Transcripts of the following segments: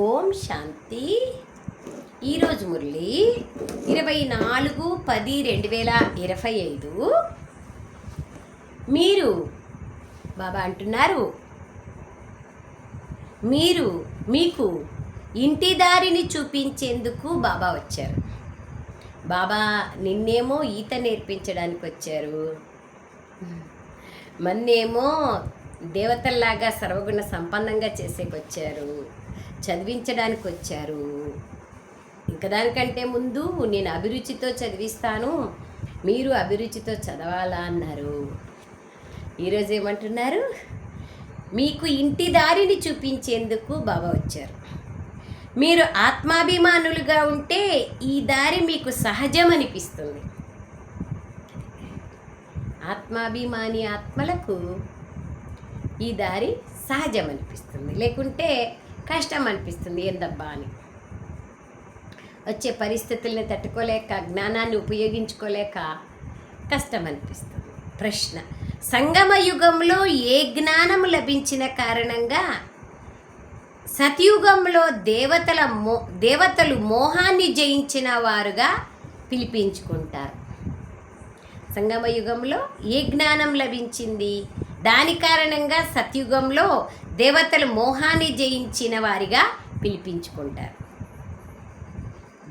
ఓం శాంతి. ఈరోజు మురళి 24/10/2025. మీరు బాబా అంటున్నారు, మీకు ఇంటి దారిని చూపించేందుకు బాబా వచ్చారు. బాబా నిన్నేమో ఈత నేర్పించడానికి వచ్చారు, మన్నేమో దేవతల్లాగా సర్వగుణ సంపన్నంగా చేసేకొచ్చారు, చదివించడానికి వచ్చారు. ఇంకా దానికంటే ముందు నేను అభిరుచితో చదివిస్తాను, మీరు అభిరుచితో చదవాలా అన్నారు. ఈరోజు ఏమంటున్నారు? మీకు ఇంటి దారిని చూపించేందుకు బాబా వచ్చారు. మీరు ఆత్మాభిమానులుగా ఉంటే ఈ దారి మీకు సహజం అనిపిస్తుంది. ఆత్మాభిమాని ఆత్మలకు ఈ దారి సహజం అనిపిస్తుంది, లేకుంటే కష్టం అనిపిస్తుంది. ఏందబ్బా అని వచ్చే పరిస్థితుల్ని తట్టుకోలేక, జ్ఞానాన్ని ఉపయోగించుకోలేక కష్టం అనిపిస్తుంది. ప్రశ్న: సంగమ యుగంలో ఏ జ్ఞానం లభించిన కారణంగా సతయుగంలో దేవతలు మోహాన్ని జయించిన వారుగా పిలిపించుకుంటారు? సంగమ యుగంలో ఏ జ్ఞానం లభించింది? దాని కారణంగా సత్యుగంలో దేవతలు మోహాన్ని జయించిన వారిగా పిలిపించుకుంటారు.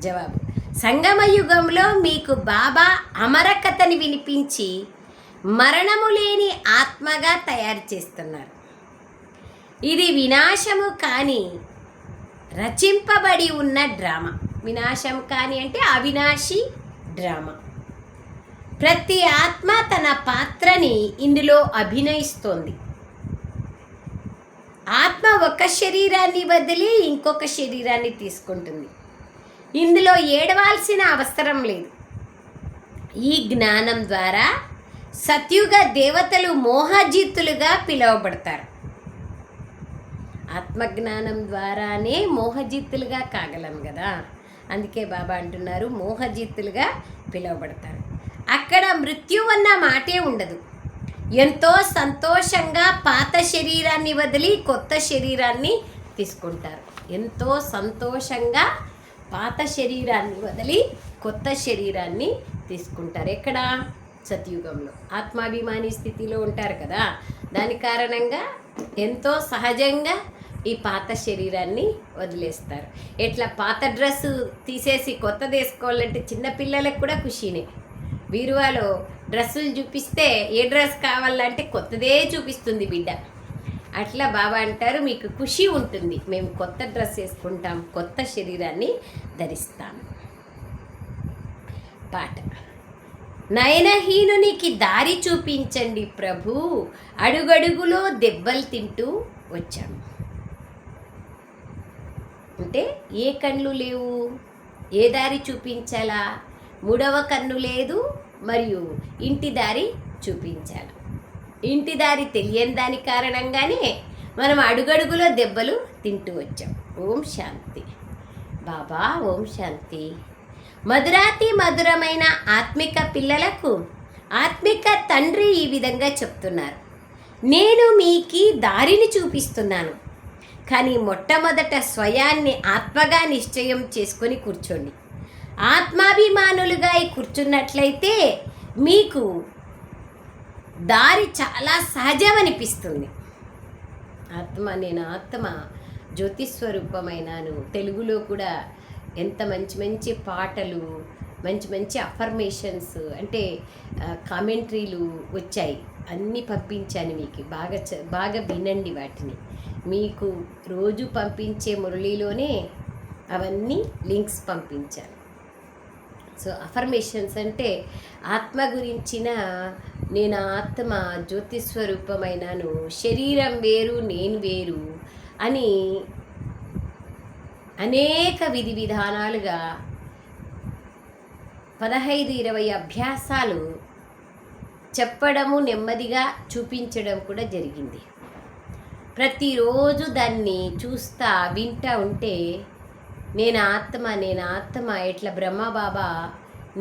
జవాబు: సంగమ యుగంలో మీకు బాబా అమరకథని వినిపించి మరణము లేని ఆత్మగా తయారు చేస్తున్నారు. ఇది వినాశము కాని రచింపబడి ఉన్న డ్రామా. వినాశం కాని అంటే అవినాశి డ్రామా. ప్రతి ఆత్మ తన పాత్రని ఇందులో అభినయిస్తోంది. ఆత్మ ఒక శరీరాన్ని వదిలి ఇంకొక శరీరాన్ని తీసుకుంటుంది. ఇందులో ఏడవాల్సిన అవసరం లేదు. ఈ జ్ఞానం ద్వారా సత్యుగ దేవతలు మోహజిత్తులుగా పిలువబడతారు. ఆత్మజ్ఞానం ద్వారానే మోహజిత్తులుగా కాగలం కదా. అందుకే బాబా అంటున్నారు, మోహజిత్తులుగా పిలువబడతారు. అక్కడ మృత్యు అన్న మాటే ఉండదు. ఎంతో సంతోషంగా పాత శరీరాన్ని వదిలి కొత్త శరీరాన్ని తీసుకుంటారు. ఎంతో సంతోషంగా పాత శరీరాన్ని వదిలి కొత్త శరీరాన్ని తీసుకుంటారు. ఎక్కడ? సత్యుగంలో. ఆత్మాభిమాని స్థితిలో ఉంటారు కదా, దాని కారణంగా ఎంతో సహజంగా ఈ పాత శరీరాన్ని వదిలేస్తారు. ఎట్లా పాత డ్రెస్సు తీసేసి కొత్తది వేసుకోవాలంటే చిన్నపిల్లలకు కూడా ఖుషీనే. బీరువాలో డ్రెస్సులు చూపిస్తే ఏ డ్రెస్ కావాలంటే కొత్తదే చూపిస్తుంది బిడ్డ. అట్లా బాబా అంటారు, మీకు ఖుషి ఉంటుంది, మేము కొత్త డ్రెస్ వేసుకుంటాం, కొత్త శరీరాన్ని ధరిస్తాం. పాట: నయనహీనునికి దారి చూపించండి ప్రభు, అడుగడుగులో దెబ్బలు తింటూ వచ్చాము. అంటే ఏ కళ్ళు లేవు, ఏ దారి చూపించాలా? మూడవ కన్ను లేదు, మరియు ఇంటి దారి చూపించాలి. ఇంటి దారి తెలియని దాని కారణంగానే మనం అడుగడుగులో దెబ్బలు తింటూ వచ్చాం. ఓం శాంతి. బాబా ఓం శాంతి. మధురాతి మధురమైన ఆత్మిక పిల్లలకు ఆత్మిక తండ్రి ఈ విధంగా చెప్తున్నారు, నేను మీకు దారిని చూపిస్తున్నాను, కానీ మొట్టమొదట స్వయాన్ని ఆత్మగా నిశ్చయం చేసుకొని కూర్చోండి. ఆత్మాభిమానులుగా కూర్చున్నట్లయితే మీకు దారి చాలా సహజం అనిపిస్తుంది. నేను ఆత్మ జ్యోతిస్వరూపమైనాను. తెలుగులో కూడా ఎంత మంచి మంచి పాటలు, మంచి మంచి అఫర్మేషన్స్ అంటే కామెంట్రీలు వచ్చాయి. అన్నీ పంపించాను మీకు. బాగా వినండి వాటిని. మీకు రోజు పంపించే మురళిలోనే అవన్నీ లింక్స్ పంపించాను. సో అఫర్మేషన్స్ అంటే ఆత్మ గురించిన, నేను ఆత్మ జ్యోతిస్వరూపమైనాను, శరీరం వేరు నేను వేరు అని అనేక విధి విధానాలుగా 15-20 అభ్యాసాలు చెప్పడము, నెమ్మదిగా చూపించడం కూడా జరిగింది. ప్రతిరోజు దాన్ని చూస్తా వింటా ఉంటే నేను ఆత్మ ఎట్లా బ్రహ్మబాబా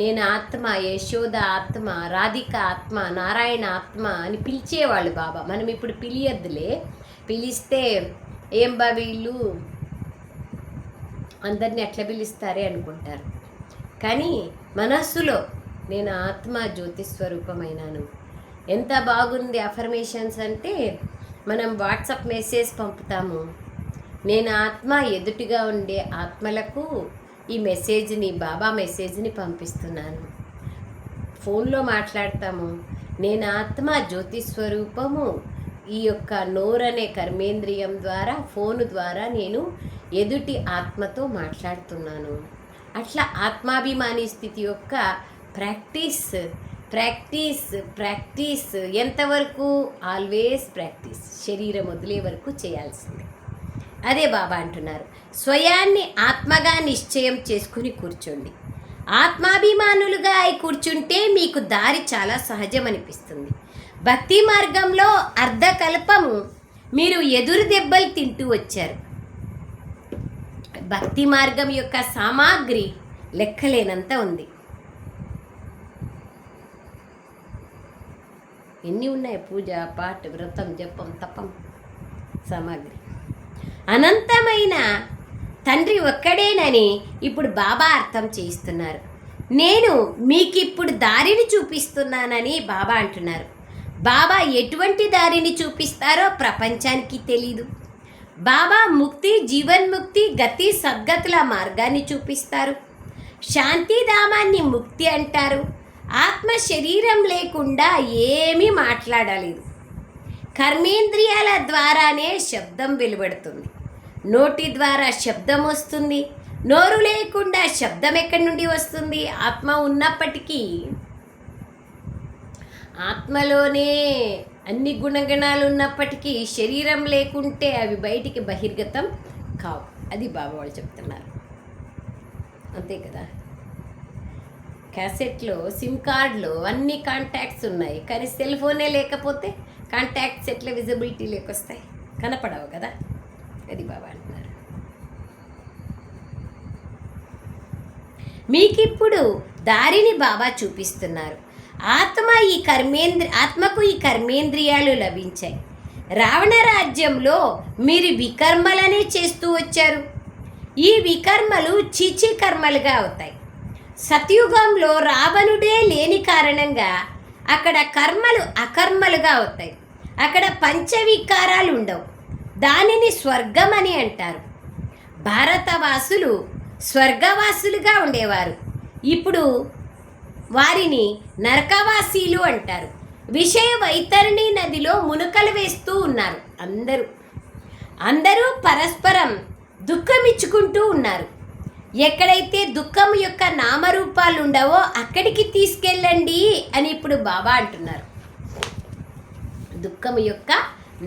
నేను ఆత్మ, యశోద ఆత్మ, రాధిక ఆత్మ, నారాయణ ఆత్మ అని పిలిచేవాళ్ళు బాబా. మనం ఇప్పుడు పిలియద్దులే, పిలిస్తే ఏం బా వీళ్ళు అందరినీ ఎట్లా పిలుస్తారే అనుకుంటారు. కానీ మనస్సులో నేను ఆత్మ జ్యోతి స్వరూపమైనాను. ఎంత బాగుంది అఫర్మేషన్స్ అంటే, మనం వాట్సాప్ మెసేజ్ పంపుతాము, నేను ఆత్మ ఎదుటిగా ఉండే ఆత్మలకు ఈ మెసేజ్ని, బాబా మెసేజ్ని పంపిస్తున్నాను. ఫోన్లో మాట్లాడతాము, నేను ఆత్మ జ్యోతి స్వరూపము, ఈ యొక్క నోరనే కర్మేంద్రియం ద్వారా, ఫోను ద్వారా నేను ఎదుటి ఆత్మతో మాట్లాడుతున్నాను. అట్లా ఆత్మాభిమాని స్థితి యొక్క ప్రాక్టీస్ ప్రాక్టీస్ ప్రాక్టీస్ ఎంతవరకు? ఆల్వేస్ ప్రాక్టీస్, శరీరం వదిలే వరకు చేయాల్సిందే. అదే బాబా అంటున్నారు, స్వయాన్ని ఆత్మగా నిశ్చయం చేసుకుని కూర్చోండి. ఆత్మాభిమానులుగా అయి కూర్చుంటే మీకు దారి చాలా సహజం అనిపిస్తుంది. భక్తి మార్గంలో అర్ధకల్పము మీరు ఎదురు దెబ్బలు తింటూ వచ్చారు. భక్తి మార్గం యొక్క సామాగ్రి లెక్కలేనంత ఉంది. ఎన్ని ఉన్నాయి? పూజ, పాఠ, వ్రతం, జపం, తపం సామాగ్రి. అనంతమైన తండ్రి ఒక్కడేనని ఇప్పుడు బాబా అర్థం చేయిస్తున్నారు. నేను మీకు ఇప్పుడు దారిని చూపిస్తున్నానని బాబా అంటున్నారు. బాబా ఎటువంటి దారిని చూపిస్తారో ప్రపంచానికి తెలీదు. బాబా ముక్తి, జీవన్ముక్తి, గతి, సద్గతుల మార్గాన్ని చూపిస్తారు. శాంతిధామాన్ని ముక్తి అంటారు. ఆత్మ శరీరం లేకుండా ఏమీ మాట్లాడలేదు. కర్మేంద్రియాల ద్వారానే శబ్దం వెలువడుతుంది. నోటి ద్వారా శబ్దం వస్తుంది. నోరు లేకుండా శబ్దం ఎక్కడి నుండి వస్తుంది? ఆత్మ ఉన్నప్పటికీ ఆత్మలోనే అన్ని గుణగణాలు ఉన్నప్పటికీ శరీరం లేకుంటే అవి బయటికి బహిర్గతం కావు. అది బాబా వాళ్ళు చెప్తున్నారు. అంతే కదా. క్యాసెట్లో, సిమ్ కార్డులో అన్ని కాంటాక్ట్స్ ఉన్నాయి, కానీ సెల్ ఫోనే లేకపోతే కాంటాక్ట్స్ ఎట్లా విజిబిలిటీ లేకొస్తాయి? కనపడవు కదా. అది బాబా అంటున్నారు. మీకిప్పుడు దారిని బాబా చూపిస్తున్నారు. ఆత్మకు ఈ కర్మేంద్రియాలు లభించాయి. రావణ రాజ్యంలో మీరు వికర్మలనే చేస్తూ వచ్చారు. ఈ వికర్మలు చీచీ కర్మలుగా అవుతాయి. సత్యుగంలో రావణుడే లేని కారణంగా అక్కడ కర్మలు అకర్మలుగా అవుతాయి. అక్కడ పంచవికారాలు ఉండవు. దానిని స్వర్గం అని అంటారు. భారతవాసులు స్వర్గవాసులుగా ఉండేవారు. ఇప్పుడు వారిని నరకవాసీలు అంటారు. విషయ వైతరణి నదిలో మునుకలు వేస్తూ ఉన్నారు. అందరూ పరస్పరం దుఃఖమిచ్చుకుంటూ ఉన్నారు. ఎక్కడైతే దుఃఖం యొక్క నామరూపాలు ఉండవో అక్కడికి తీసుకెళ్ళండి అని ఇప్పుడు బాబా అంటున్నారు. దుఃఖం యొక్క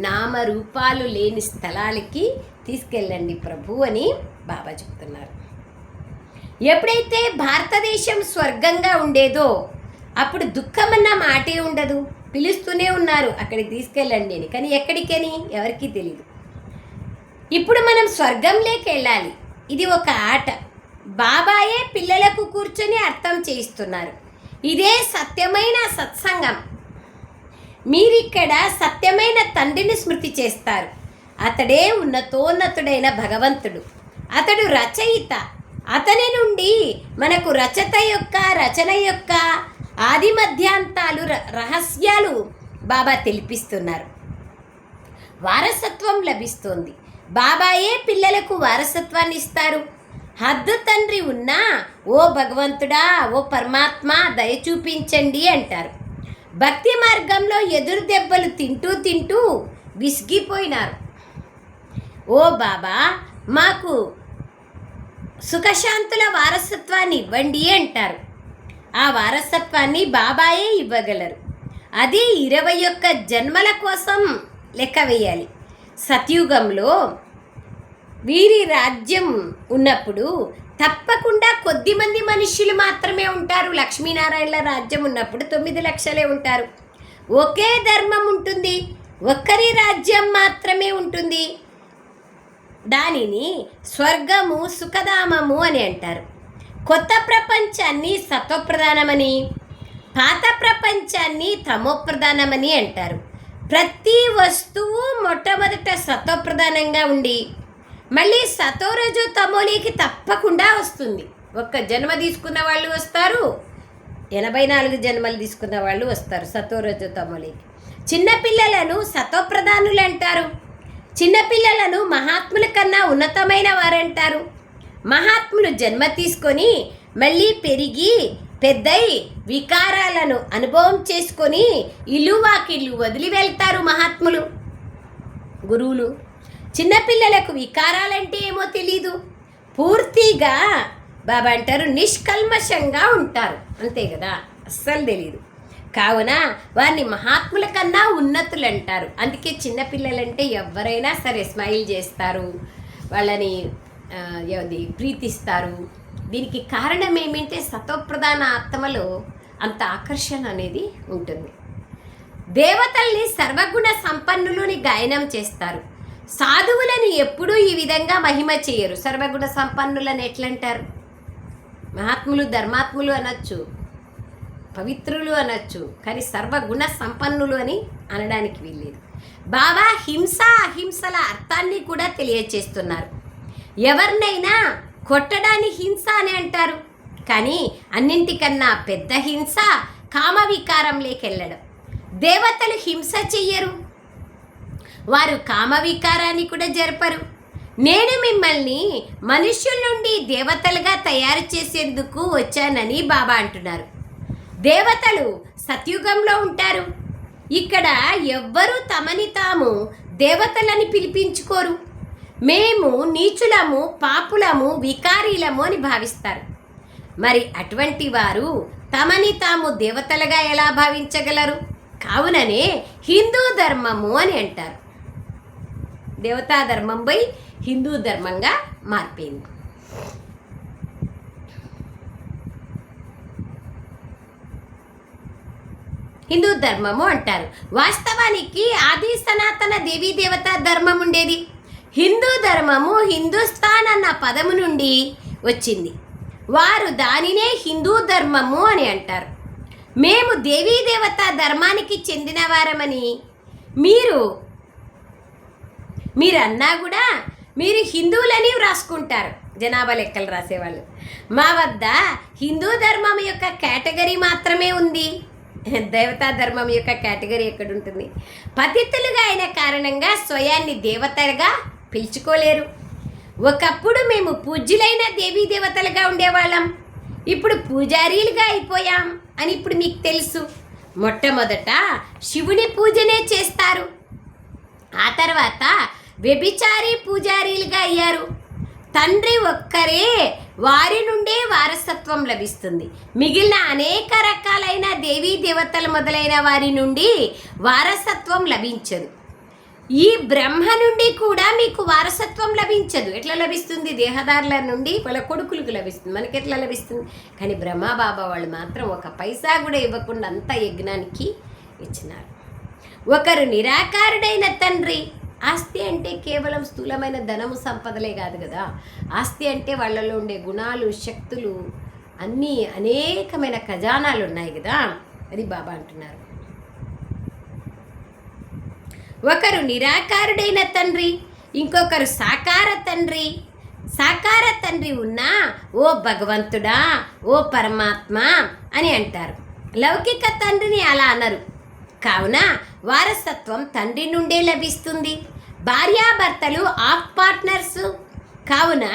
నామరూపాలు లేని స్థలాలకి తీసుకెళ్ళండి ప్రభు అని బాబా చెప్తున్నారు. ఎప్పుడైతే భారతదేశం స్వర్గంగా ఉండేదో అప్పుడు దుఃఖం అన్న మాటే ఉండదు. పిలుస్తూనే ఉన్నారు అక్కడికి తీసుకెళ్ళండి అని, కానీ ఎక్కడికని ఎవరికీ తెలియదు. ఇప్పుడు మనం స్వర్గంలోకి వెళ్ళాలి. ఇది ఒక ఆట. బాబాయే పిల్లలకు కూర్చొని అర్థం చేయిస్తున్నారు. ఇదే సత్యమైన సత్సంగం. మీరిక్కడ సత్యమైన తండ్రిని స్మృతి చేస్తారు. అతడే ఉన్నతోన్నతుడైన భగవంతుడు. అతడు రచయిత. అతని నుండి మనకు రచన యొక్క ఆది మధ్యాంతాలు రహస్యాలు బాబా తెలిపిస్తున్నారు. వారసత్వం లభిస్తోంది. బాబాయే పిల్లలకు వారసత్వాన్ని ఇస్తారు. హద్దు తండ్రి ఉన్నా ఓ భగవంతుడా, ఓ పరమాత్మ దయ చూపించండి అంటారు. భక్తి మార్గంలో ఎదురు దెబ్బలు తింటూ విసిగిపోయినారు. ఓ బాబా, మాకు సుఖశాంతుల వారసత్వాన్ని ఇవ్వండి అంటారు. ఆ వారసత్వాన్ని బాబాయే ఇవ్వగలరు. అది 21 జన్మల కోసం లెక్క వేయాలి. సత్యుగంలో వీరి రాజ్యం ఉన్నప్పుడు తప్పకుండా కొద్దిమంది మనుష్యులు మాత్రమే ఉంటారు. లక్ష్మీనారాయణల రాజ్యం ఉన్నప్పుడు 9 లక్షలే ఉంటారు. ఒకే ధర్మం ఉంటుంది. ఒక్కరి రాజ్యం మాత్రమే ఉంటుంది. దానిని స్వర్గము, సుఖధామము అని అంటారు. కొత్త ప్రపంచాన్ని సత్వప్రధానమని, పాత ప్రపంచాన్ని తమోప్రధానమని అంటారు. ప్రతి వస్తువు మొట్టమొదట సత్వప్రధానంగా ఉండి మళ్ళీ సతోరజో తమోలోకి తప్పకుండా వస్తుంది. ఒక్క జన్మ తీసుకున్న వాళ్ళు వస్తారు, 84 జన్మలు తీసుకున్న వాళ్ళు వస్తారు సతోరజో తమోలోకి. చిన్నపిల్లలను సతోప్రధానులు అంటారు. చిన్నపిల్లలను మహాత్ముల కన్నా ఉన్నతమైన వారంటారు. మహాత్ములు జన్మ తీసుకొని మళ్ళీ పెరిగి పెద్దై వికారాలను అనుభవం చేసుకొని ఇల్లు వాకిళ్ళు వదిలి వెళ్తారు మహాత్ములు, గురువులు. చిన్నపిల్లలకు వికారాలంటే ఏమో తెలీదు. పూర్తిగా బాబా అంటారు నిష్కల్మషంగా ఉంటారు, అంతే కదా, అస్సలు తెలీదు. కావున వారిని మహాత్ముల కన్నా ఉన్నతులు అంటారు. అందుకే చిన్నపిల్లలంటే ఎవరైనా సరే స్మైల్ చేస్తారు, వాళ్ళని ప్రీతిస్తారు. దీనికి కారణం ఏమిటంటే సతోప్రధాన ఆత్మలో అంత ఆకర్షణ అనేది ఉంటుంది. దేవతల్ని సర్వగుణ సంపన్నులని గాయనం చేస్తారు. సాధువులని ఎప్పుడూ ఈ విధంగా మహిమ చేయరు. సర్వగుణ సంపన్నులని ఎట్లంటారు? మహాత్ములు ధర్మాత్ములు అనొచ్చు, పవిత్రులు అనొచ్చు, కానీ సర్వగుణ సంపన్నులు అని అనడానికి వీల్లేదు. బాబా హింస అహింసల అర్థాన్ని కూడా తెలియచేస్తున్నారు. ఎవరినైనా కొట్టడాన్ని హింస అని అంటారు, కానీ అన్నింటికన్నా పెద్ద హింస కామవికారంలోకి వెళ్ళడం. దేవతలు హింస చెయ్యరు, వారు కామవికారాన్ని కూడా జరపరు. నేను మిమ్మల్ని మనుష్యుల నుండి దేవతలుగా తయారు చేసేందుకు వచ్చానని బాబా అంటున్నారు. దేవతలు సత్యుగంలో ఉంటారు. ఇక్కడ ఎవ్వరూ తమని తాము దేవతలని పిలిపించుకోరు. మేము నీచులము, పాపులము, వికారీలము అని భావిస్తారు. మరి అటువంటి వారు తమని తాము దేవతలుగా ఎలా భావించగలరు? కావుననే హిందూ ధర్మము అని అంటారు. దేవతా ధర్మం పోయి హిందూ ధర్మంగా మారిపోయింది. హిందూ ధర్మము అంటారు. వాస్తవానికి ఆది సనాతన దేవీ దేవతా ధర్మం ఉండేది. హిందూ ధర్మము హిందుస్థాన్ అన్న పదము నుండి వచ్చింది. వారు దానినే హిందూ ధర్మము అని అంటారు. మేము దేవీ దేవతా ధర్మానికి చెందిన వారమని మీరు అన్నా కూడా మీరు హిందువులని వ్రాసుకుంటారు, జనాభా లెక్కలు రాసేవాళ్ళు. మా వద్ద హిందూ ధర్మం యొక్క కేటగిరీ మాత్రమే ఉంది, దేవతా ధర్మం యొక్క కేటగిరీ ఎక్కడుంటుంది? పతితులుగా అయిన కారణంగా స్వయాన్ని దేవతలుగా పిలుచుకోలేరు. ఒకప్పుడు మేము పూజ్యులైన దేవీ దేవతలుగా ఉండేవాళ్ళం, ఇప్పుడు పూజారీలుగా అయిపోయాం అని ఇప్పుడు మీకు తెలుసు. మొట్టమొదట శివుని పూజనే చేస్తారు, ఆ తర్వాత వ్యభిచారి పూజారీలుగా అయ్యారు. తండ్రి ఒక్కరే, వారి నుండే వారసత్వం లభిస్తుంది. మిగిలిన అనేక రకాలైన దేవీ దేవతలు మొదలైన వారి నుండి వారసత్వం లభించదు. ఈ బ్రహ్మ నుండి కూడా మీకు వారసత్వం లభించదు. ఎట్లా లభిస్తుంది? దేహదారుల నుండి వాళ్ళ కొడుకులకు లభిస్తుంది, మనకి ఎట్లా లభిస్తుంది? కానీ బ్రహ్మబాబా వాళ్ళు మాత్రం ఒక పైసా కూడా ఇవ్వకుండా అంత యజ్ఞానికి ఇచ్చినారు. ఒకరు నిరాకారుడైన తండ్రి. ఆస్తి అంటే కేవలం స్థూలమైన ధనము సంపదలే కాదు కదా. ఆస్తి అంటే వాళ్ళలో ఉండే గుణాలు, శక్తులు, అన్నీ అనేకమైన ఖజానాలు ఉన్నాయి కదా, అది బాబా అంటున్నారు. ఒకరు నిరాకారుడైన తండ్రి, ఇంకొకరు సాకార తండ్రి. సాకార తండ్రి ఉన్నా ఓ భగవంతుడా, ఓ పరమాత్మ అని అంటారు. లౌకిక తండ్రిని అలా అనరు. కావున వారసత్వం తండ్రి నుండే లభిస్తుంది. భార్యాభర్తలు ఆఫ్ పార్ట్నర్స్ కావున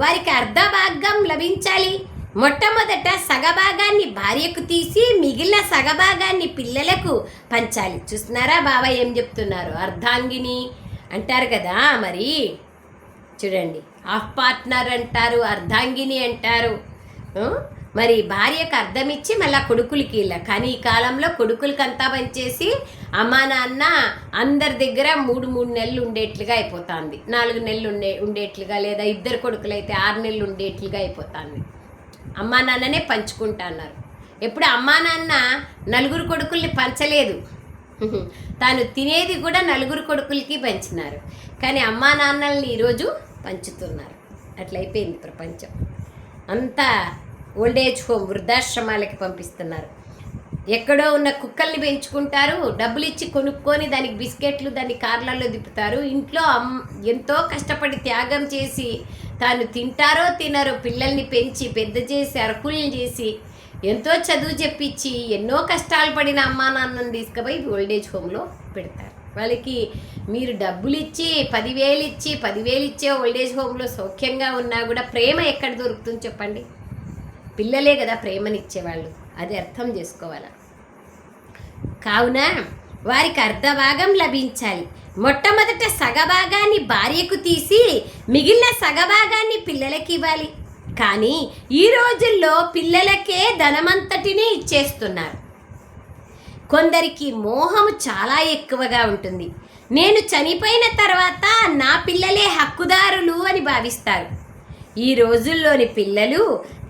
వారికి అర్ధభాగం లభించాలి. మొట్టమొదట సగభాగాన్ని భార్యకు తీసి మిగిలిన సగభాగాన్ని పిల్లలకు పంచాలి. చూస్తున్నారా బాబా ఏం చెప్తున్నారు? అర్ధాంగిని అంటారు కదా, మరి చూడండి, హాఫ్ పార్ట్నర్ అంటారు, అర్ధాంగిని అంటారు. మరి భార్యకు అర్థం ఇచ్చి మళ్ళీ కొడుకులకి ఇలా. కానీ ఈ కాలంలో కొడుకులకంతా పనిచేసి అమ్మా నాన్న అందరి దగ్గర 3 నెలలు ఉండేట్లుగా అయిపోతుంది, 4 నెలలు ఉండేట్లుగా, లేదా ఇద్దరు కొడుకులు అయితే 6 నెలలు ఉండేట్లుగా అయిపోతుంది. అమ్మా నాన్ననే పంచుకుంటా అన్నారు. ఎప్పుడు అమ్మా నాన్న 4 కొడుకుల్ని పంచలేదు, తాను తినేది కూడా 4 కొడుకులకి పంచినారు. కానీ అమ్మా నాన్నల్ని ఈరోజు పంచుతున్నారు. అట్లయిపోయింది ప్రపంచం అంతా. ఓల్డేజ్ హోమ్, వృద్ధాశ్రమాలకి పంపిస్తున్నారు. ఎక్కడో ఉన్న కుక్కల్ని పెంచుకుంటారు, డబ్బులు ఇచ్చి కొనుక్కొని దానికి బిస్కెట్లు దాన్ని కార్లలో తిప్పుతారు. ఇంట్లో ఎంతో కష్టపడి త్యాగం చేసి తాను తింటారో తినరో పిల్లల్ని పెంచి పెద్ద చేసి అరకుల్ని చేసి ఎంతో చదువు చెప్పించి ఎన్నో కష్టాలు పడిన అమ్మా నాన్నని తీసుకుపోయి ఓల్డేజ్ హోమ్లో పెడతారు. వాళ్ళకి మీరు డబ్బులు ఇచ్చి 10,000 ఇచ్చే ఓల్డేజ్ హోమ్లో సౌఖ్యంగా ఉన్నా కూడా ప్రేమ ఎక్కడ దొరుకుతుంది చెప్పండి? పిల్లలే కదా ప్రేమనిచ్చేవాళ్ళు. అది అర్థం చేసుకోవాలి. కావున వారికి అర్ధభాగం లభించాలి. మొట్టమొదట సగభాగాన్ని భార్యకు తీసి మిగిలిన సగభాగాన్ని పిల్లలకి ఇవ్వాలి. కానీ ఈ రోజుల్లో పిల్లలకే ధనమంతటినీ ఇచ్చేస్తున్నారు. కొందరికి మోహం చాలా ఎక్కువగా ఉంటుంది. నేను చనిపోయిన తర్వాత నా పిల్లలే హక్కుదారులు అని భావిస్తారు. ఈ రోజుల్లోని పిల్లలు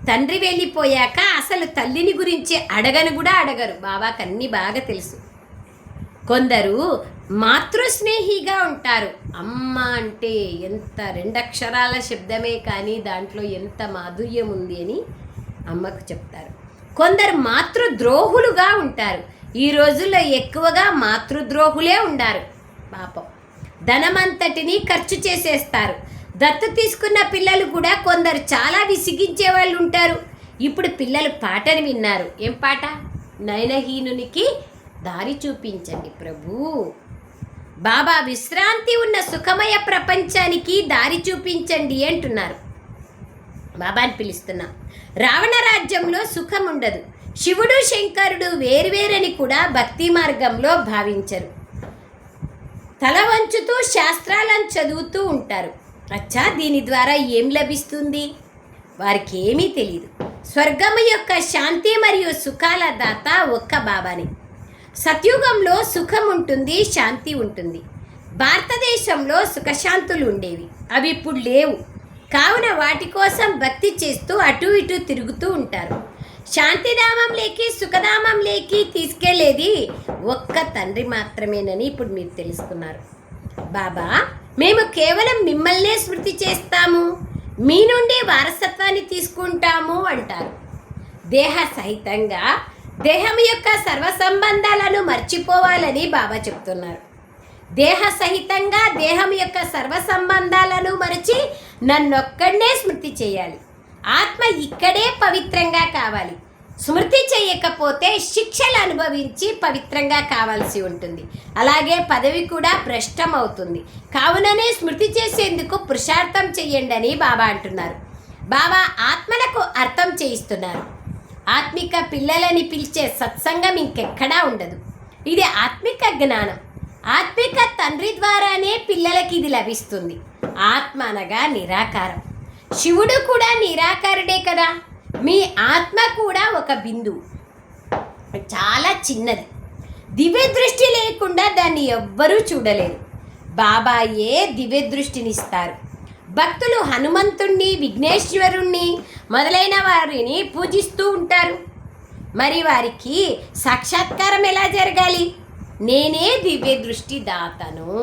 తండ్రి వెళ్ళిపోయాక అసలు తల్లిని గురించి అడగను కూడా అడగరు. బాబాకి అన్నీ బాగా తెలుసు. కొందరు మాతృస్నేహిగా ఉంటారు. అమ్మ అంటే ఎంత 2 అక్షరాల శబ్దమే కానీ దాంట్లో ఎంత మాధుర్యం ఉంది అని అమ్మకు చెప్తారు. కొందరు మాతృద్రోహులుగా ఉంటారు. ఈ రోజుల్లో ఎక్కువగా మాతృద్రోహులే ఉండారు. పాపం ధనమంతటిని ఖర్చు చేసేస్తారు. దత్తు తీసుకున్న పిల్లలు కూడా కొందరు చాలా విసిగించే వాళ్ళు ఉంటారు. ఇప్పుడు పిల్లలు పాటను విన్నారు. ఏం పాట? నయనహీనునికి దారి చూపించండి ప్రభు. బాబా విశ్రాంతి ఉన్న సుఖమయ ప్రపంచానికి దారి చూపించండి అంటున్నారు. బాబాని పిలుస్తున్నా. రావణ రాజ్యంలో సుఖం ఉండదు. శివుడు శంకరుడు వేరువేరని కూడా భక్తి మార్గంలో భావించరు. తల వంచుతూ శాస్త్రాలను చదువుతూ ఉంటారు. అచ్చా, దీని ద్వారా ఏం లభిస్తుంది? వారికి ఏమీ తెలియదు. స్వర్గము యొక్క శాంతి మరియు సుఖాల దాత ఒక్క బాబాని. సత్యుగంలో సుఖం ఉంటుంది, శాంతి ఉంటుంది. భారతదేశంలో సుఖశాంతులు ఉండేవి, అవి ఇప్పుడు లేవు. కావున వాటి కోసం భక్తి చేస్తూ అటు ఇటు తిరుగుతూ ఉంటారు. శాంతిధామంలోకి సుఖధామంలోకి తీసుకెళ్లేది ఒక్క తండ్రి మాత్రమేనని ఇప్పుడు మీరు తెలుసుకున్నారు. బాబా, మేము కేవలం మిమ్మల్నే స్మృతి చేస్తాము, మీ నుండి వారసత్వాన్ని తీసుకుంటాము అంటారు. దేహ సహితంగా దేహం యొక్క సర్వ సంబంధాలను మర్చిపోవాలని బాబా చెప్తున్నారు. దేహ సహితంగా దేహం యొక్క సర్వ సంబంధాలను మరచి నన్నొక్కడనే స్మృతి చేయాలి. ఆత్మ ఇక్కడే పవిత్రంగా కావాలి. స్మృతి చేయకపోతే శిక్షలు అనుభవించి పవిత్రంగా కావాల్సి ఉంటుంది. అలాగే పదవి కూడా భ్రష్టం అవుతుంది. కావుననే స్మృతి చేసేందుకు పురుషార్థం చెయ్యండి అని బాబా అంటున్నారు. బాబా ఆత్మలకు అర్థం చేయిస్తున్నారు. ఆత్మిక పిల్లలని పిలిచే సత్సంగం ఇంకెక్కడా ఉండదు. ఇది ఆత్మిక జ్ఞానం. ఆత్మిక తండ్రి ద్వారానే పిల్లలకి ఇది లభిస్తుంది. ఆత్మ అనగా నిరాకారం. శివుడు కూడా నిరాకారుడే కదా. మీ ఆత్మ కూడా ఒక బిందువు, చాలా చిన్నది. దివ్య దృష్టి లేకుండా దాన్ని ఎవ్వరూ చూడలేరు. బాబాయే దివ్య దృష్టినిస్తారు. భక్తులు హనుమంతుణ్ణి, విఘ్నేశ్వరుణ్ణి మొదలైన వారిని పూజిస్తూ ఉంటారు. మరి వారికి సాక్షాత్కారం ఎలా జరగాలి? నేనే దివ్య దృష్టి దాతను.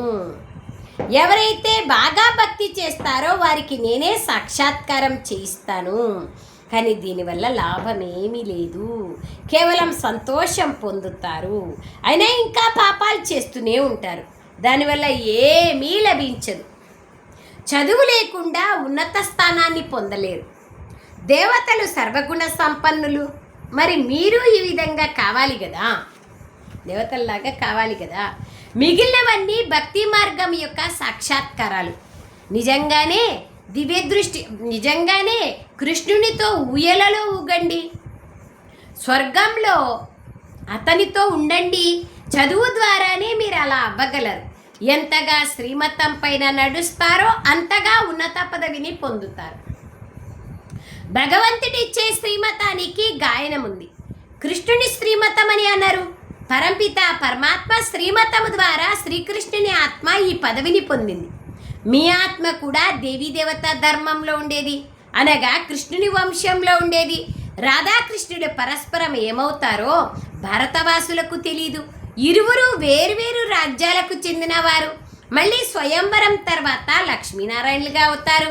ఎవరైతే బాగా భక్తి చేస్తారో వారికి నేనే సాక్షాత్కారం చేయిస్తాను. కానీ దీనివల్ల లాభం ఏమీ లేదు, కేవలం సంతోషం పొందుతారు. అయినా ఇంకా పాపాలు చేస్తూనే ఉంటారు. దానివల్ల ఏమీ లభించదు. చదువు లేకుండా ఉన్నత స్థానాన్ని పొందలేరు. దేవతలు సర్వగుణ సంపన్నులు. మరి మీరు ఈ విధంగా కావాలి కదా, దేవతల్లాగా కావాలి కదా. మిగిలినవన్నీ భక్తి మార్గం యొక్క సాక్షాత్కారాలు. నిజంగానే దివ్య దృష్టి, నిజంగానే కృష్ణునితో ఊయలలో ఊగండి, స్వర్గంలో అతనితో ఉండండి. చదువు ద్వారానే మీరు అలా అవ్వగలరు. ఎంతగా శ్రీమతం పైన నడుస్తారో అంతగా ఉన్నత పదవిని పొందుతారు. భగవంతుడిచ్చే శ్రీమతానికి గాయనం ఉంది. కృష్ణుని శ్రీమతం అని అన్నారు. పరంపిత పరమాత్మ శ్రీమతము ద్వారా శ్రీకృష్ణుని ఆత్మ ఈ పదవిని పొందింది. మీ ఆత్మ కూడా దేవీ దేవత ధర్మంలో ఉండేది, అనగా కృష్ణుని వంశంలో ఉండేది. రాధాకృష్ణుడు పరస్పరం ఏమవుతారో భారతవాసులకు తెలీదు. ఇరువురు వేరువేరు రాజ్యాలకు చెందినవారు. మళ్ళీ స్వయంవరం తర్వాత లక్ష్మీనారాయణులుగా అవుతారు.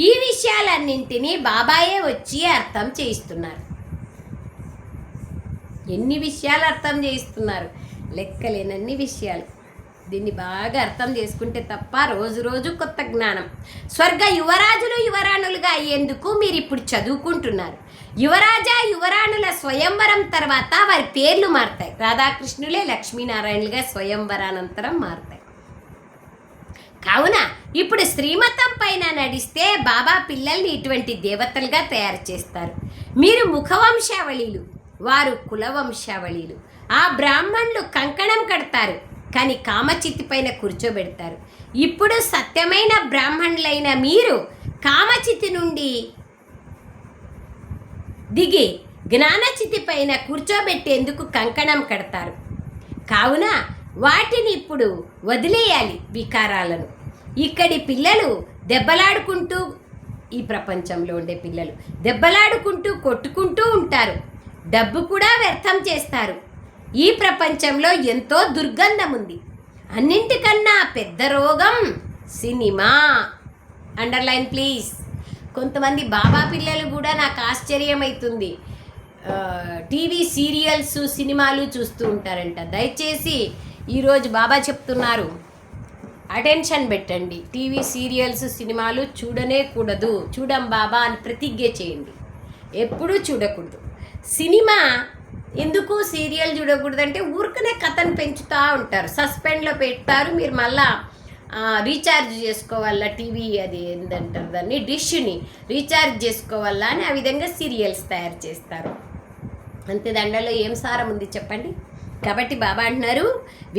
ఈ విషయాలన్నింటినీ బాబాయే వచ్చి అర్థం చేయిస్తున్నారు. ఎన్ని విషయాలు అర్థం చేయిస్తున్నారు, లెక్కలేనన్ని విషయాలు. దీన్ని బాగా అర్థం చేసుకుంటే తప్ప రోజు రోజు కొత్త జ్ఞానం. స్వర్గ యువరాజులు యువరాణులుగా అయ్యేందుకు మీరు ఇప్పుడు చదువుకుంటున్నారు. యువరాజా యువరాణుల స్వయంవరం తర్వాత వారి పేర్లు మారుతాయి. రాధాకృష్ణులే లక్ష్మీనారాయణులుగా స్వయంవరానంతరం మారుతాయి. కావున ఇప్పుడు శ్రీమతం పైన నడిస్తే బాబా పిల్లల్ని ఇటువంటి దేవతలుగా తయారు చేస్తారు. మీరు ముఖవంశావళీలు, వారు కులవంశావళీలు. ఆ బ్రాహ్మణులు కంకణం కడతారు, కానీ కామచితి పైన కూర్చోబెడతారు. ఇప్పుడు సత్యమైన బ్రాహ్మణులైన మీరు కామచితి నుండి దిగి జ్ఞానచితి పైన కూర్చోబెట్టేందుకు కంకణం కడతారు. కావున వాటిని ఇప్పుడు వదిలేయాలి, వికారాలను. ఇక్కడి పిల్లలు దెబ్బలాడుకుంటూ, ఈ ప్రపంచంలో ఉండే పిల్లలు దెబ్బలాడుకుంటూ కొట్టుకుంటూ ఉంటారు. డబ్బు కూడా వ్యర్థం చేస్తారు. ఈ ప్రపంచంలో ఎంతో దుర్గంధం ఉంది. అన్నింటికన్నా పెద్ద రోగం సినిమా. Underline please. కొంతమంది బాబా పిల్లలు కూడా నాకు ఆశ్చర్యమవుతుంది, టీవీ సీరియల్స్ సినిమాలు చూస్తూ ఉంటారంట. దయచేసి ఈరోజు బాబా చెప్తున్నారు, అటెన్షన్ పెట్టండి. టీవీ సీరియల్స్ సినిమాలు చూడనే కూడదు. చూడం బాబా అని ప్రతిజ్ఞ చేయండి. ఎప్పుడూ చూడకూడదు. సినిమా ఎందుకు సీరియల్ చూడకూడదు అంటే ఊరికనే కథను పెంచుతూ ఉంటారు, సస్పెండ్లో పెడతారు. మీరు మళ్ళా రీఛార్జ్ చేసుకోవాలా, టీవీ అది ఏంటంటారు దాన్ని, డిష్ని రీఛార్జ్ చేసుకోవాలా అని ఆ విధంగా సీరియల్స్ తయారు చేస్తారు. అంతే, దండలో ఏం సారం ఉంది చెప్పండి. కాబట్టి బాబా అంటున్నారు,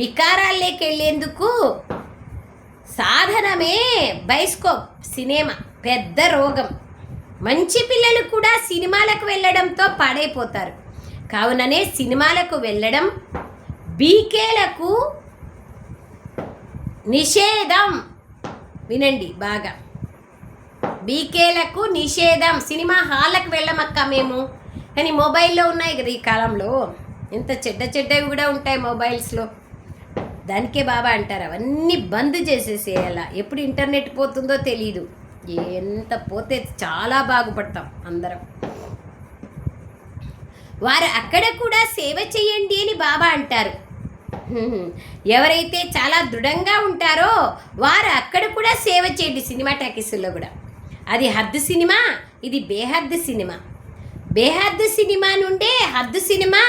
వికారాల్లోకి వెళ్ళేందుకు సాధనమే బైస్కోప్ సినిమా, పెద్ద రోగం. మంచి పిల్లలు కూడా సినిమాలకు వెళ్ళడంతో పాడైపోతారు. కావుననే సినిమాలకు వెళ్ళడం బీకేలకు నిషేధం. వినండి బాగా, బీకేలకు నిషేధం. సినిమా హాల్లకు వెళ్ళమక్క మేము, కానీ మొబైల్లో ఉన్నాయి కదా ఈ కాలంలో, ఎంత చెడ్డవి కూడా ఉంటాయి మొబైల్స్లో. దానికే బాబా అంటారు అవన్నీ బంద్ చేసేసేయాల. ఎప్పుడు ఇంటర్నెట్ పోతుందో తెలీదు. ఎంత పోతే చాలా బాగుపడతాం అందరం. వారు అక్కడ కూడా సేవ చేయండి అని బాబా అంటారు. ఎవరైతే చాలా దృఢంగా ఉంటారో వారు అక్కడ కూడా సేవ చేయండి. సినిమా టాకీసుల్లో కూడా అది హద్దు సినిమా, ఇది బేహద్దు సినిమా. బేహద్దు సినిమా నుండే హద్దు సినిమా,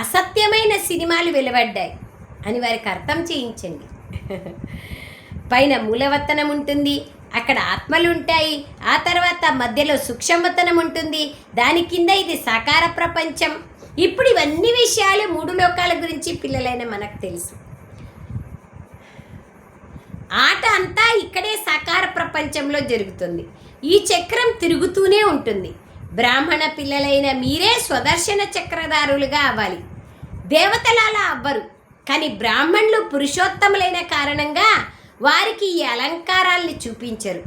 అసత్యమైన సినిమాలు వెలువడ్డాయి అని వారికి అర్థం చేయించండి. పైన మూలవత్తనం ఉంటుంది, అక్కడ ఆత్మలు ఉంటాయి. ఆ తర్వాత మధ్యలో సూక్ష్మవతనం ఉంటుంది, దాని కింద ఇది సాకార ప్రపంచం. ఇప్పుడు ఇవన్నీ విషయాలు 3 లోకాల గురించి పిల్లలైన మనకు తెలుసు. ఆట అంతా ఇక్కడే సాకార ప్రపంచంలో జరుగుతుంది. ఈ చక్రం తిరుగుతూనే ఉంటుంది. బ్రాహ్మణ పిల్లలైన మీరే స్వదర్శన చక్రధారులుగా అవ్వాలి. దేవతలాలా అవ్వరు, కానీ బ్రాహ్మణులు పురుషోత్తములైన కారణంగా వారికి ఈ అలంకారాల్ని చూపించరు.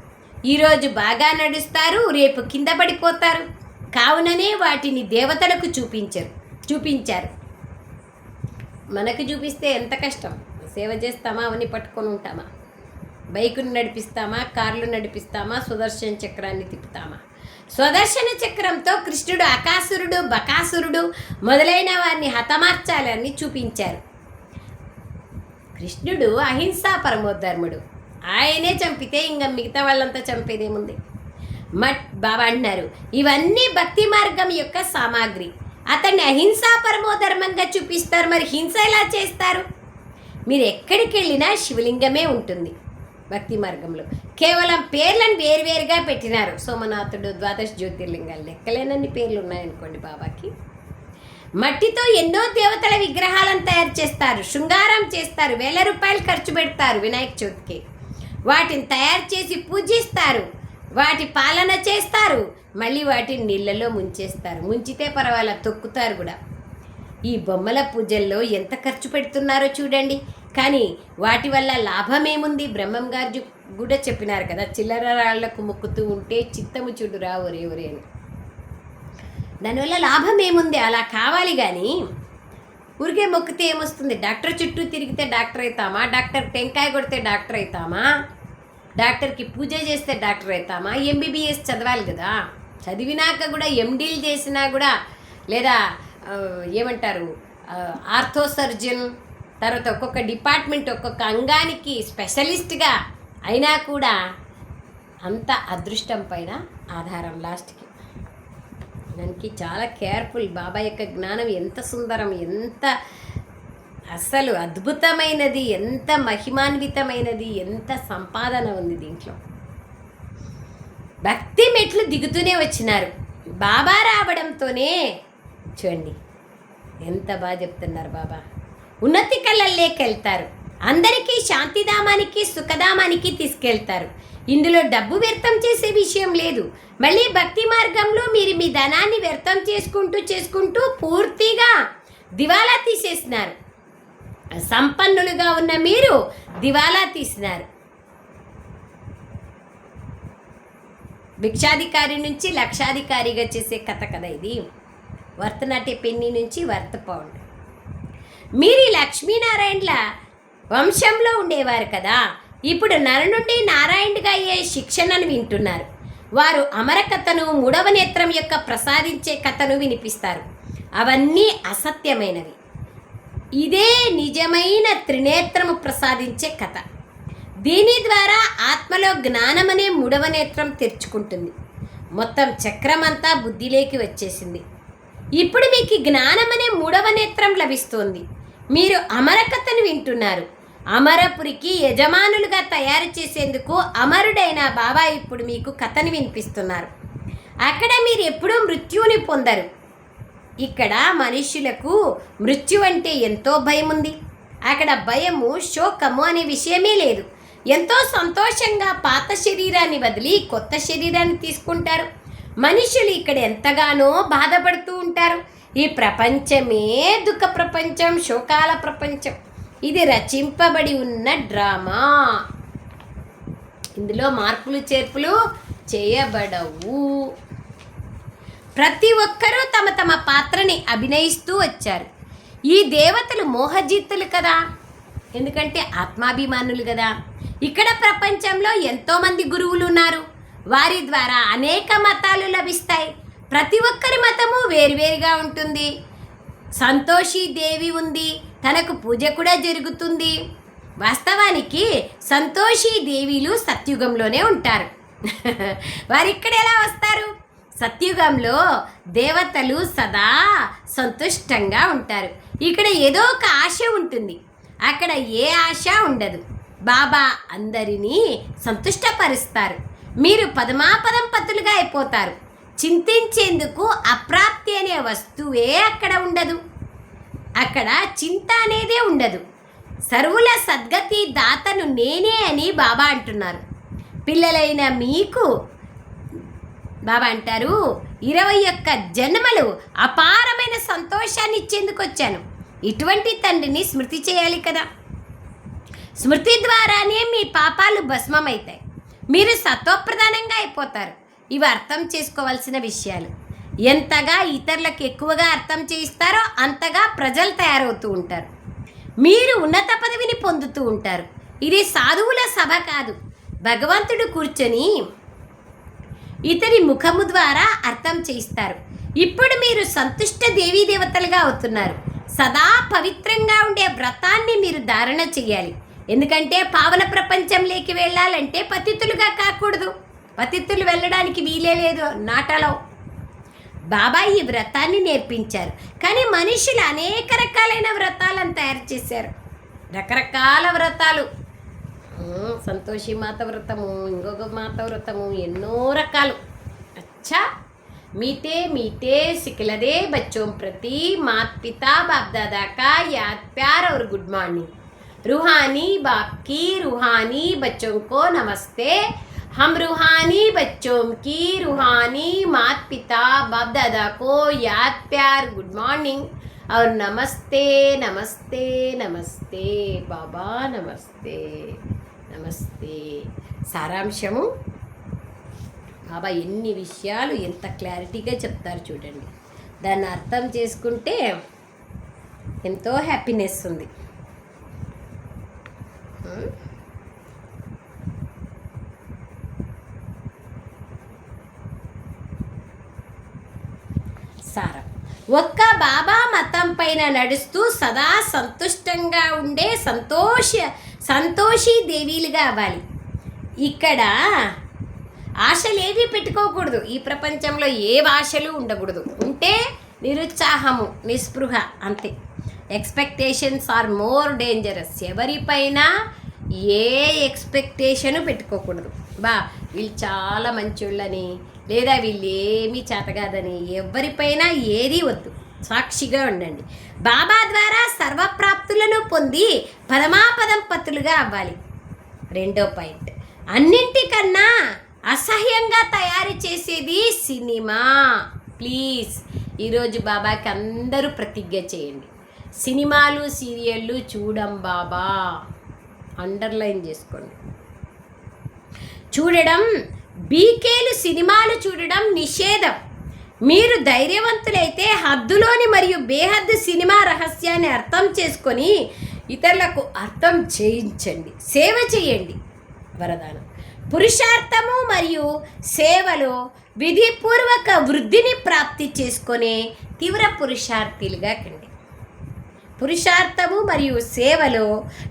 ఈరోజు బాగా నడుస్తారు, రేపు కింద పడిపోతారు. కావుననే వాటిని దేవతలకు చూపించారు. మనకు చూపిస్తే ఎంత కష్టం. సేవ చేస్తామా, అవన్నీ పట్టుకొని ఉంటామా, బైకును నడిపిస్తామా, కార్లు నడిపిస్తామా, సుదర్శన చక్రాన్ని తిప్పుతామా? స్వదర్శన చక్రంతో కృష్ణుడు అకాసురుడు, బకాసురుడు మొదలైన వారిని హతమార్చాలని చూపించారు. కృష్ణుడు అహింసా పరమోధర్ముడు, ఆయనే చంపితే ఇంకా మిగతా వాళ్ళంతా చంపేదేముంది? బాబా అంటున్నారు ఇవన్నీ భక్తి మార్గం యొక్క సామాగ్రి. అతన్ని అహింసా పరమోధర్మంగా చూపిస్తారు. మరి హింస ఎలా చేస్తారు? మీరు ఎక్కడికి వెళ్ళినా శివలింగమే ఉంటుంది. భక్తి మార్గంలో కేవలం పేర్లను వేరువేరుగా పెట్టినారు. సోమనాథుడు, ద్వాదశ జ్యోతిర్లింగాలు, లెక్కలేనన్ని పేర్లు ఉన్నాయనుకోండి బాబాకి. మట్టితో ఎన్నో దేవతల విగ్రహాలను తయారు చేస్తారు, శృంగారం చేస్తారు, 1000 రూపాయలు ఖర్చు పెడతారు వినాయక చవితికి. వాటిని తయారు చేసి పూజిస్తారు, వాటి పాలన చేస్తారు, మళ్ళీ వాటిని నీళ్ళలో ముంచేస్తారు. ముంచితే పర్వాలా, తొక్కుతారు కూడా. ఈ బొమ్మల పూజల్లో ఎంత ఖర్చు పెడుతున్నారో చూడండి. కానీ వాటి వల్ల లాభం ఏముంది? బ్రహ్మం గారు కూడా చెప్పినారు కదా, చిల్లర రాళ్లకు మొక్కుతూ ఉంటే చిత్తము చూడురా ఒరే ఒరే అని. దానివల్ల లాభం ఏముంది? అలా కావాలి కానీ ఊరికే మొక్కితే ఏమొస్తుంది? డాక్టర్ చుట్టూ తిరిగితే డాక్టర్ అవుతామా? డాక్టర్ టెంకాయ కొడితే డాక్టర్ అవుతామా? డాక్టర్కి పూజ చేస్తే డాక్టర్ అవుతామా? ఎంబీబీఎస్ చదవాలి కదా. చదివినాక కూడా ఎండీలు చేసినా కూడా, లేదా ఏమంటారు ఆర్థో సర్జన్, తర్వాత ఒక్కొక్క డిపార్ట్మెంట్ ఒక్కొక్క అంగానికి స్పెషలిస్ట్గా అయినా కూడా అంత అదృష్టం పైన ఆధారం లాస్ట్కి. దానికి చాలా కేర్ఫుల్. బాబా యొక్క జ్ఞానం ఎంత సుందరం, ఎంత అసలు అద్భుతమైనది, ఎంత మహిమాన్వితమైనది, ఎంత సంపాదన ఉంది దీంట్లో. భక్తి మెట్లు దిగుతూనే వచ్చినారు. బాబా రావడంతోనే చూడండి ఎంత బాగా చెప్తున్నారు బాబా. ఉన్నతి కళ్ళల్లోకెళ్తారు, అందరికీ శాంతిధామానికి సుఖధామానికి తీసుకెళ్తారు. ఇందులో డబ్బు వ్యర్థం చేసే విషయం లేదు. మళ్ళీ భక్తి మార్గంలో మీరు మీ ధనాన్ని వ్యర్థం చేసుకుంటూ పూర్తిగా దివాలా తీసేసినారు. సంపన్నులుగా ఉన్న మీరు దివాలా తీసినారు. భిక్షాధికారి నుంచి లక్షాధికారిగా చేసే కథ కదా ఇది. వర్త్ నాటే పెన్ని నుంచి వర్త్ పౌండ్. మీరు లక్ష్మీనారాయణల వంశంలో ఉండేవారు కదా, ఇప్పుడు నర నుండి నారాయణుడిగా అయ్యే శిక్షణను వింటున్నారు. వారు అమర కథను, మూడవ నేత్రం యొక్క ప్రసాదించే కథను వినిపిస్తారు. అవన్నీ అసత్యమైనవి. ఇదే నిజమైన త్రినేత్రము ప్రసాదించే కథ. దీని ద్వారా ఆత్మలో జ్ఞానమనే మూడవ నేత్రం తెరుచుకుంటుంది. మొత్తం చక్రమంతా బుద్ధిలోకి వచ్చేసింది. ఇప్పుడు మీకు జ్ఞానమనే మూడవ నేత్రం లభిస్తోంది. మీరు అమరకథను వింటున్నారు. అమరపురికి యజమానులుగా తయారు చేసేందుకు అమరుడైన బాబా ఇప్పుడు మీకు కథని వినిపిస్తున్నారు. అక్కడ మీరు ఎప్పుడూ మృత్యువుని పొందరు. ఇక్కడ మనుష్యులకు మృత్యు అంటే ఎంతో భయం ఉంది. అక్కడ భయము, శోకము అనే విషయమే లేదు. ఎంతో సంతోషంగా పాత శరీరాన్ని వదిలి కొత్త శరీరాన్ని తీసుకుంటారు. మనుషులు ఇక్కడ ఎంతగానో బాధపడుతూ ఉంటారు. ఈ ప్రపంచమే దుఃఖ ప్రపంచం, శోకాల ప్రపంచం. ఇది రచింపబడి ఉన్న డ్రామా. ఇందులో మార్పులు చేర్పులు చేయబడవు. ప్రతి ఒక్కరూ తమ తమ పాత్రని అభినయిస్తూ వచ్చారు. ఈ దేవతలు మోహజిత్తులు కదా, ఎందుకంటే ఆత్మాభిమానులు కదా. ఇక్కడ ప్రపంచంలో ఎంతోమంది గురువులు ఉన్నారు. వారి ద్వారా అనేక మతాలు లభిస్తాయి. ప్రతి ఒక్కరి మతము వేరువేరుగా ఉంటుంది. సంతోషి దేవి ఉంది, తనకు పూజ కూడా జరుగుతుంది. వాస్తవానికి సంతోషి దేవీలు సత్యుగంలోనే ఉంటారు. వారు ఇక్కడ ఎలా వస్తారు? సత్యుగంలో దేవతలు సదా సంతుష్టంగా ఉంటారు. ఇక్కడ ఏదో ఒక ఆశ ఉంటుంది, అక్కడ ఏ ఆశ ఉండదు. బాబా అందరినీ సంతుష్టపరుస్తారు. మీరు పదమాపదం పతులుగా అయిపోతారు. చింతించేందుకు అప్రాప్తి అనే వస్తువే అక్కడ ఉండదు. అక్కడ చింత అనేదే ఉండదు. సర్వుల సద్గతి దాతను నేనే అని బాబా అంటున్నారు. పిల్లలైన మీకు బాబా అంటారు, 21 జన్మలు అపారమైన సంతోషాన్ని ఇచ్చేందుకు వచ్చాను. ఇటువంటి తండ్రిని స్మృతి చేయాలి కదా. స్మృతి ద్వారానే మీ పాపాలు భస్మమవుతాయి. మీరు సత్వప్రధానంగా అయిపోతారు. ఇవి అర్థం చేసుకోవాల్సిన విషయాలు. ఎంతగా ఇతరులకు ఎక్కువగా అర్థం చేయిస్తారో అంతగా ప్రజలు తయారవుతూ ఉంటారు. మీరు ఉన్నత పదవిని పొందుతూ ఉంటారు. ఇది సాధువుల సభ కాదు. భగవంతుడు కూర్చొని ఇతని ముఖము ద్వారా అర్థం చేయిస్తారు. ఇప్పుడు మీరు సంతుష్ట దేవీ దేవతలుగా అవుతున్నారు. సదా పవిత్రంగా ఉండే వ్రతాన్ని మీరు ధారణ చేయాలి. ఎందుకంటే పావన ప్రపంచంలోకి వెళ్ళాలంటే పతితులుగా కాకూడదు. పతితులు వెళ్ళడానికి వీలే లేదు నాటలో. బాబా ఈ వ్రతాన్ని నేర్పించారు. కానీ మనుషులు అనేక రకాలైన వ్రతాలను తయారు చేశారు. రకరకాల వ్రతాలు, సంతోషి మాత వ్రతము, ఇంకొక మాత వ్రతము, ఎన్నో రకాలు. అచ్చా मीठे मीठे सिखलदे बच्चों प्रति माता पिता बाप दादा का याद प्यार और गुड मॉर्निंग। रूहानी बाप की रूहानी बच्चों को नमस्ते। हम रूहानी बच्चों की रूहानी माता पिता बाप दादा को याद प्यार गुड मॉर्निंग और नमस्ते नमस्ते नमस्ते बाबा नमस्ते नमस्ते। సారాంశము బాబా ఎన్ని విషయాలు ఎంత క్లారిటీగా చెప్తారు చూడండి. దాన్ని అర్థం చేసుకుంటే ఎంతో హ్యాపీనెస్ ఉంది. సారం ఒక్క బాబా మతం పైన నడుస్తూ సదా సంతుష్టంగా ఉండే సంతోషి దేవీలుగా అవ్వాలి. ఇక్కడ ఆశలేవి పెట్టుకోకూడదు. ఈ ప్రపంచంలో ఏ ఆశలు ఉండకూడదు. ఉంటే నిరుత్సాహము, నిస్పృహ, అంతే. Expectations are more dangerous. ఎవరిపైన ఏ ఎక్స్పెక్టేషను పెట్టుకోకూడదు. వీళ్ళు చాలా మంచోళ్ళని, లేదా వీళ్ళు ఏమీ చేతగాదని ఎవరిపైన ఏదీ వద్దు. సాక్షిగా ఉండండి. బాబా ద్వారా సర్వప్రాప్తులను పొంది పరమాపదం పతులుగా అవ్వాలి. రెండో పాయింట్, అన్నింటికన్నా అసహ్యంగా తయారు చేసేది సినిమా. ప్లీజ్ ఈరోజు బాబాకి అందరూ ప్రతిజ్ఞ చేయండి, సినిమాలు సీరియళ్ళు చూడం బాబా. అండర్లైన్ చేసుకోండి. చూడడం, బీకేలు సినిమాలు చూడడం నిషేధం. మీరు ధైర్యవంతులైతే హద్దులోని మరియు బేహద్దు సినిమా రహస్యాన్ని అర్థం చేసుకొని ఇతరులకు అర్థం చేయించండి, సేవ చేయండి. వరదానం, పురుషార్థము మరియు సేవలో విధిపూర్వక వృద్ధిని ప్రాప్తి చేసుకునే తీవ్ర పురుషార్థులుగా కండి. పురుషార్థము మరియు సేవలో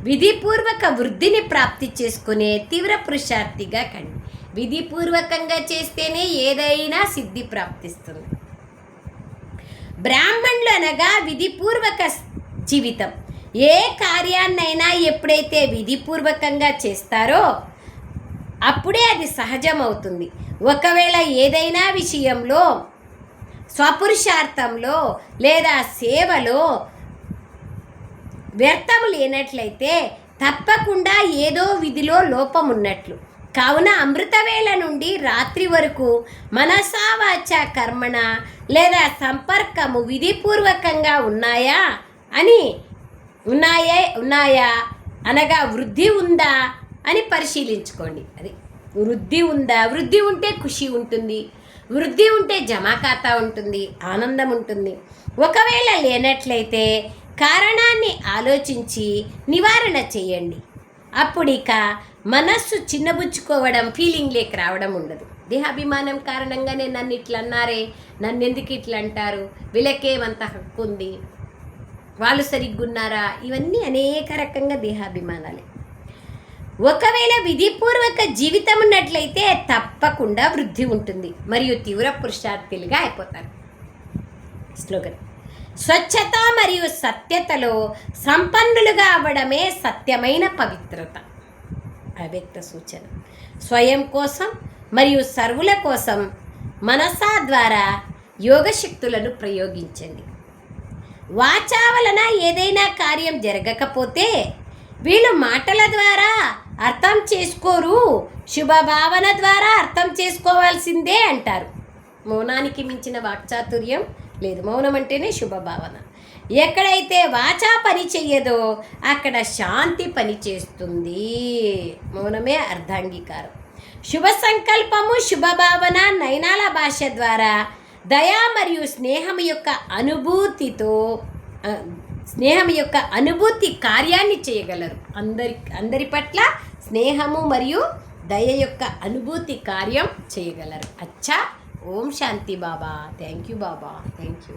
విధిపూర్వక వృద్ధిని ప్రాప్తి చేసుకునే తీవ్ర పురుషార్థిగా కండి. విధిపూర్వకంగా చేస్తేనే ఏదైనా సిద్ధి ప్రాప్తిస్తుంది. బ్రాహ్మణులు అనగా విధిపూర్వక జీవితం. ఏ కార్యాన్నైనా ఎప్పుడైతే విధిపూర్వకంగా చేస్తారో అప్పుడే అది సహజమవుతుంది. ఒకవేళ ఏదైనా విషయంలో స్వపురుషార్థంలో లేదా సేవలో వ్యర్థము లేనట్లయితే తప్పకుండా ఏదో విధిలో లోపం ఉన్నట్లు. కావున అమృతవేళ నుండి రాత్రి వరకు మనసా వాచ కర్మణ లేదా సంపర్కము విధిపూర్వకంగా ఉన్నాయా అనగా వృద్ధి ఉందా అని పరిశీలించుకోండి. అది వృద్ధి ఉందా? వృద్ధి ఉంటే ఖుషి ఉంటుంది, వృద్ధి ఉంటే జమా ఖాతా ఉంటుంది, ఆనందం ఉంటుంది. ఒకవేళ లేనట్లయితే కారణాన్ని ఆలోచించి నివారణ చేయండి. అప్పుడిక మనస్సు చిన్నబుచ్చుకోవడం, ఫీలింగ్ లేక రావడం ఉండదు. దేహాభిమానం కారణంగానే నన్ను ఇట్లా అన్నారే, నన్ను ఎందుకు ఇట్లా అంటారు, వీళ్ళకేమంత హక్కు ఉంది, వాళ్ళు సరిగ్గున్నారా, ఇవన్నీ అనేక రకంగా దేహాభిమానాలే. ఒకవేళ విధిపూర్వక జీవితం ఉన్నట్లయితే తప్పకుండా వృద్ధి ఉంటుంది మరియు తీవ్ర పురుషార్థులుగా అయిపోతారు. స్లోగన్, స్వచ్ఛత మరియు సత్యతలో సంపన్నులుగా అవ్వడమే సత్యమైన పవిత్రత. అవ్యక్త సూచన, స్వయం కోసం మరియు సర్వుల కోసం మనసా ద్వారా యోగశక్తులను ప్రయోగించండి. వాచా వలన ఏదైనా కార్యం జరగకపోతే వీళ్ళు మాటల ద్వారా అర్థం చేసుకోరు, శుభభావన ద్వారా అర్థం చేసుకోవాల్సిందే అంటారు. మౌనానికి మించిన వాక్చాతుర్యం లేదు. మౌనం అంటేనే శుభభావన. ఎక్కడైతే వాచా పని చెయ్యదో అక్కడ శాంతి పని చేస్తుంది. మౌనమే అర్ధాంగీకారం. శుభ సంకల్పము, శుభభావన నయనాల భాష ద్వారా దయా మరియు స్నేహం యొక్క అనుభూతి కార్యాన్ని చేయగలరు. అందరి పట్ల స్నేహము మరియు దయ యొక్క అనుభూతి కార్యం చేయగలరు. అచ్చా. Om Shanti Baba. Thank you Baba. Thank you.